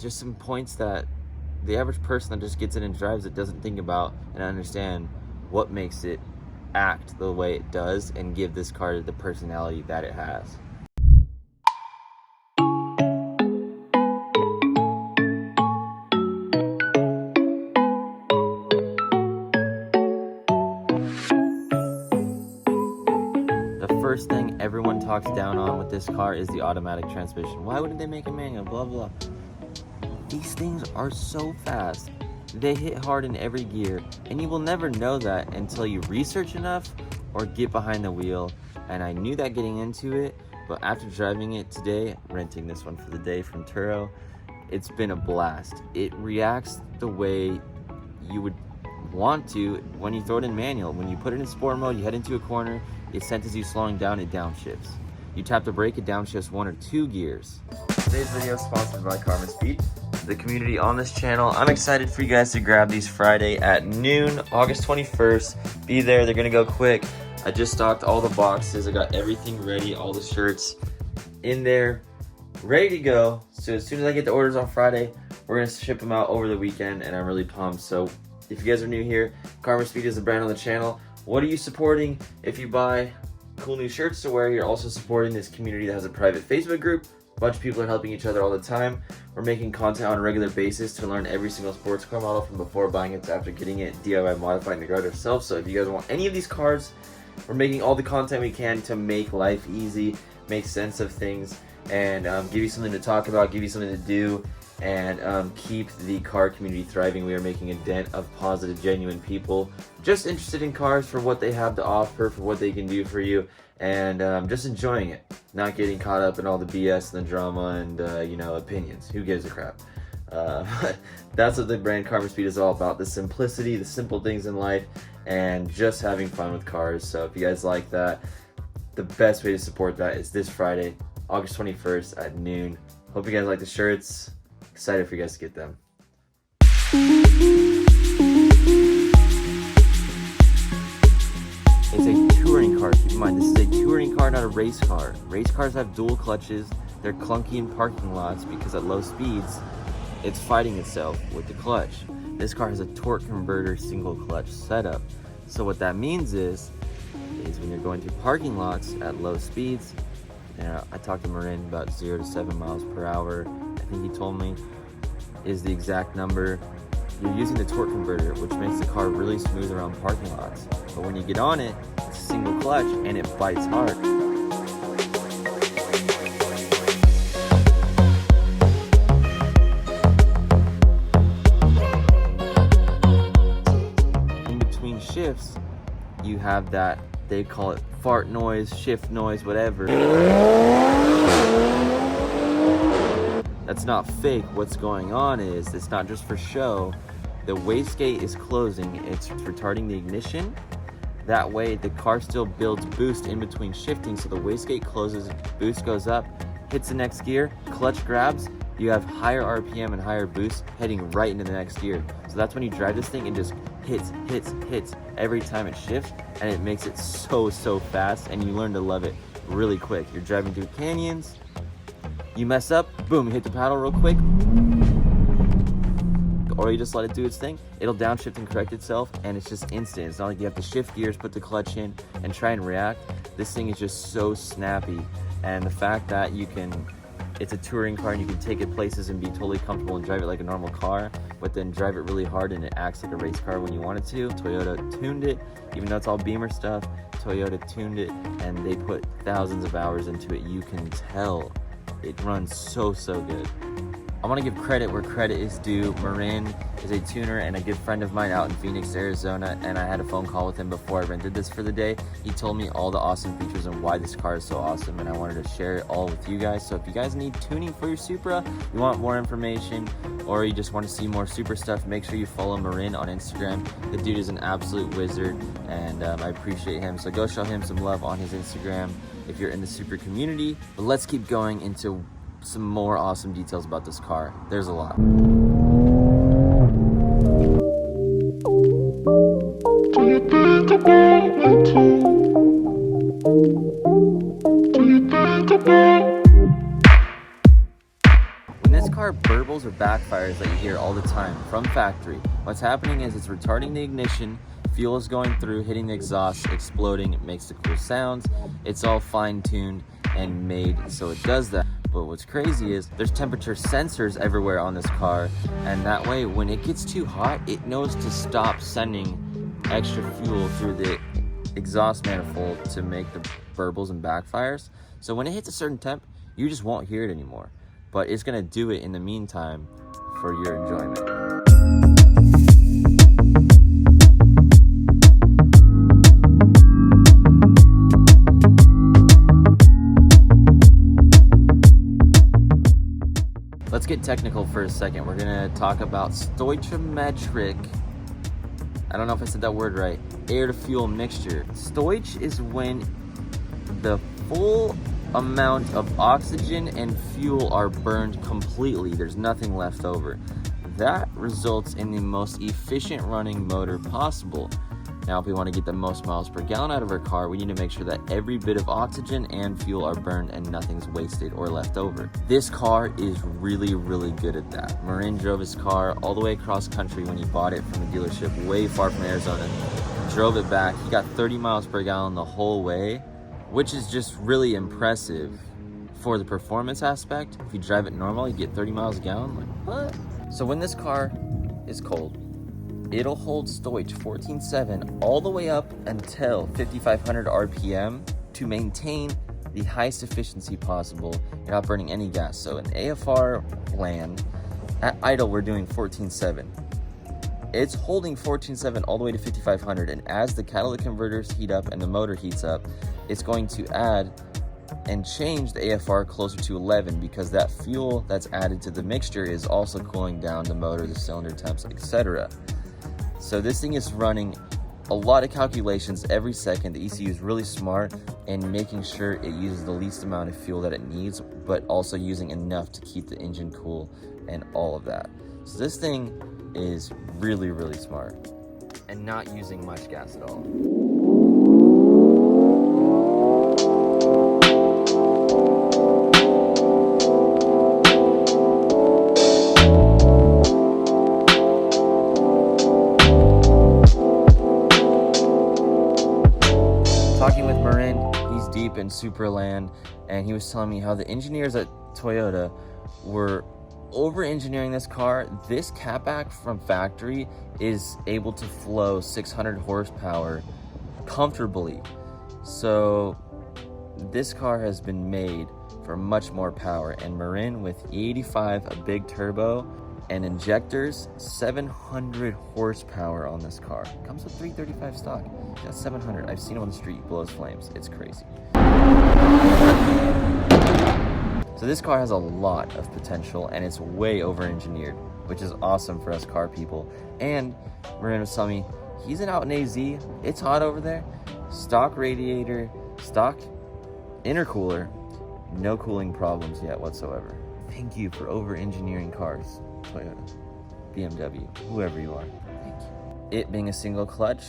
just some points that the average person that just gets in and drives it doesn't think about and understand what makes it act the way it does and give this car the personality that it has. The first thing everyone talks down on with this car is the automatic transmission. Why wouldn't they make a manual? Blah, blah. These things are so fast. They hit hard in every gear, and you will never know that until you research enough or get behind the wheel. And I knew that getting into it, but after driving it today, renting this one for the day from Turo, it's been a blast. It reacts the way you would want to when you throw it in manual. When you put it in sport mode, you head into a corner, it senses you slowing down, it downshifts. You tap the brake, it downshifts 1 or 2 gears. Today's video is sponsored by carmaspeed, the community on this channel. I'm excited for you guys to grab these Friday at noon, August 21st. Be there, they're gonna go quick. I just stocked all the boxes. I got everything ready, all the shirts in there, ready to go. So as soon as I get the orders on Friday, we're gonna ship them out over the weekend, and I'm really pumped. So if you guys are new here, carmaspeed is the brand on the channel. What are you supporting? If you buy cool new shirts to wear, you're also supporting this community that has a private Facebook group. A bunch of people are helping each other all the time. We're making content on a regular basis to learn every single sports car model from before buying it to after getting it, DIY modifying the garage ourselves. So if you guys want any of these cars, we're making all the content we can to make life easy, make sense of things, and give you something to talk about, give you something to do, and keep the car community thriving. We are making a dent of positive, genuine people just interested in cars for what they have to offer, for what they can do for you, and just enjoying it, not getting caught up in all the BS and the drama and opinions. Who gives a crap? That's what the brand carmaspeed is all about: the simplicity, the simple things in life, and just having fun with cars. So if you guys like that, the best way to support that is this Friday, August 21st at noon. Hope you guys like the shirts. Excited for you guys to get them. It's a touring car. Keep in mind, this is a touring car, not a race car. Race cars have dual clutches. They're clunky in parking lots because at low speeds, it's fighting itself with the clutch. This car has a torque converter single clutch setup. So what that means is when you're going through parking lots at low speeds, I talked to Marin about 0 to 7 miles per hour. I think he told me is the exact number. You're using the torque converter, which makes the car really smooth around parking lots. But when you get on it, it's a single clutch and it bites hard. In between shifts, you have that, they call it fart noise, shift noise, whatever. That's not fake. What's going on is, it's not just for show. The wastegate is closing, it's retarding the ignition. That way the car still builds boost in between shifting, so the wastegate closes, boost goes up, hits the next gear, clutch grabs, you have higher RPM and higher boost heading right into the next gear. So that's when you drive this thing and just hits every time it shifts, and it makes it so fast, and you learn to love it really quick. You're driving through canyons, you mess up, boom, you hit the paddle real quick, or you just let it do its thing. It'll downshift and correct itself, and it's just instant. It's not like you have to shift gears, put the clutch in, and try and react. This thing is just so snappy, and the fact that it's a touring car and you can take it places and be totally comfortable and drive it like a normal car, but then drive it really hard and it acts like a race car when you want it to. Toyota tuned it, even though it's all Beamer stuff, Toyota tuned it, and they put thousands of hours into it. You can tell it runs so good. I want to give credit where credit is due. Marin is a tuner and a good friend of mine out in Phoenix, Arizona, and I had a phone call with him before I rented this for the day. He told me all the awesome features and why this car is so awesome, and I wanted to share it all with you guys. So if you guys need tuning for your Supra, you want more information, or you just want to see more Supra stuff, make sure you follow Marin on Instagram. The dude is an absolute wizard, and I appreciate him. So go show him some love on his Instagram if you're in the Supra community. But let's keep going into some more awesome details about this car. There's a lot. When this car burbles are backfires that you hear all the time from factory. What's happening is it's retarding the ignition, fuel is going through, hitting the exhaust, exploding, it makes the cool sounds. It's all fine-tuned and made so it does that. But what's crazy is there's temperature sensors everywhere on this car, and that way when it gets too hot, it knows to stop sending extra fuel through the exhaust manifold to make the burbles and backfires. So when it hits a certain temp, you just won't hear it anymore. But it's gonna do it in the meantime for your enjoyment. Let's get technical for a second. We're gonna talk about stoichiometric, I don't know if I said that word right, air to fuel mixture. Stoich is when the full amount of oxygen and fuel are burned completely. There's nothing left over. That results in the most efficient running motor possible. Now, if we want to get the most miles per gallon out of our car, we need to make sure that every bit of oxygen and fuel are burned and nothing's wasted or left over. This car is really, really good at that. Marin drove his car all the way across country when he bought it from a dealership way far from Arizona, drove it back. He got 30 miles per gallon the whole way, which is just really impressive for the performance aspect. If you drive it normal, you get 30 miles a gallon. Like, what? So when this car is cold, it'll hold Stoich 14.7 all the way up until 5,500 RPM to maintain the highest efficiency possible. You're not burning any gas. So in AFR land, at idle, we're doing 14.7. It's holding 14.7 all the way to 5,500. And as the catalytic converters heat up and the motor heats up, it's going to add and change the AFR closer to 11 because that fuel that's added to the mixture is also cooling down the motor, the cylinder temps, etc. So this thing is running a lot of calculations every second. The ECU is really smart and making sure it uses the least amount of fuel that it needs, but also using enough to keep the engine cool and all of that. So this thing is really, really smart and not using much gas at all. Talking with Marin, he's deep in Supra land, and he was telling me how the engineers at Toyota were over-engineering this car. This catback from factory is able to flow 600 horsepower comfortably. So this car has been made for much more power, and Marin with E85, a big turbo, and injectors, 700 horsepower on this car. It comes with 335 stock. That's 700. I've seen him on the street, blows flames. It's crazy. So this car has a lot of potential, and it's way over-engineered, which is awesome for us car people. And Marin was telling me, he's out in AZ, it's hot over there, stock radiator, stock intercooler, no cooling problems yet whatsoever. Thank you for over-engineering cars, Toyota, BMW, whoever you are. Thank you. It being a single clutch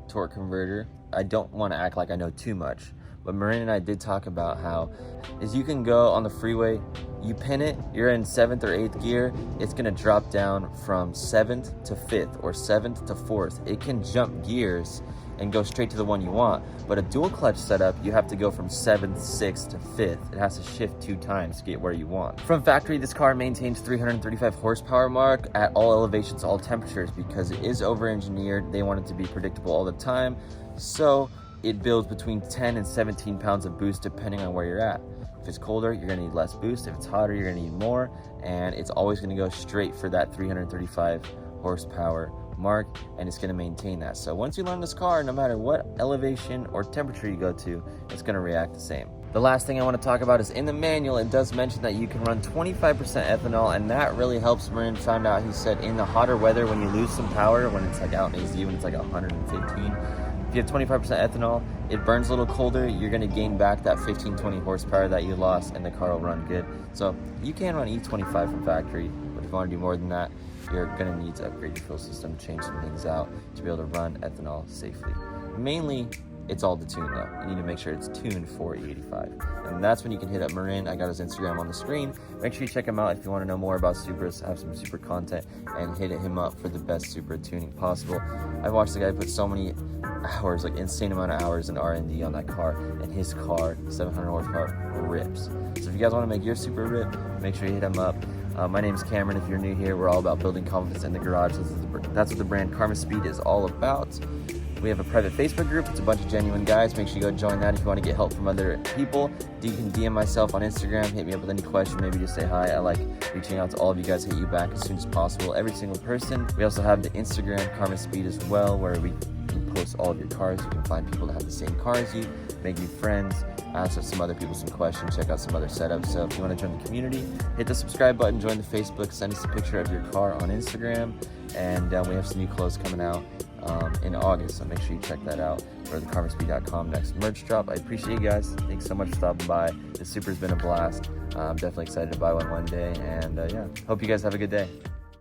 torque converter, I don't want to act like I know too much, but Marin and I did talk about how is you can go on the freeway, you pin it, you're in 7th or 8th gear, it's going to drop down from 7th to 5th or 7th to 4th. It can jump gears and go straight to the one you want. But a dual clutch setup, you have to go from 7th, 6th to 5th. It has to shift 2 times to get where you want. From factory, this car maintains 335 horsepower mark at all elevations, all temperatures, because it is over-engineered. They want it to be predictable all the time. So it builds between 10 and 17 pounds of boost depending on where you're at. If it's colder, you're gonna need less boost. If it's hotter, you're gonna need more. And it's always gonna go straight for that 335 horsepower mark, and it's going to maintain that. So once you learn this car, no matter what elevation or temperature you go to, it's going to react the same. The last thing I want to talk about is in the manual, it does mention that you can run 25% ethanol, and that really helps. Marin found out, he said, in the hotter weather, when you lose some power, when it's like out in AZ, when it's like 115, if you have 25% ethanol, it burns a little colder, you're going to gain back that 15-20 horsepower that you lost, and the car will run good. So you can run E25 from factory, but if you want to do more than that, you're going to need to upgrade your fuel system, change some things out to be able to run ethanol safely. Mainly It's all the tune though. You need to make sure it's tuned for E85. And that's when you can hit up Marin. I got his Instagram on the screen. Make sure you check him out if you want to know more about Supras, have some Supra content, and hit him up for the best Supra tuning possible. I've watched the guy put so many hours, like insane amount of hours in R&D on that car, and his car, 700 horsepower, rips. So if you guys want to make your Supra rip, make sure you hit him up. My name is Cameron. If you're new here, we're all about building confidence in the garage. That's what the brand carmaspeed is all about. We have a private Facebook group. It's a bunch of genuine guys. Make sure you go join that if you want to get help from other people. You can DM myself on Instagram. Hit me up with any question. Maybe just say hi. I like reaching out to all of you guys. Hit you back as soon as possible. Every single person. We also have the Instagram carmaspeed as well, where we can post all of your cars. You can find people that have the same car as you, make new friends, ask some other people some questions, check out some other setups. So if you want to join the community, hit the subscribe button, join the Facebook, send us a picture of your car on Instagram, and we have some new clothes coming out in August, so make sure you check that out for the carmaspeed.com next merch drop. I appreciate you guys. Thanks so much for stopping by. The Supra's been a blast. I'm definitely excited to buy one day, and yeah, hope you guys have a good day.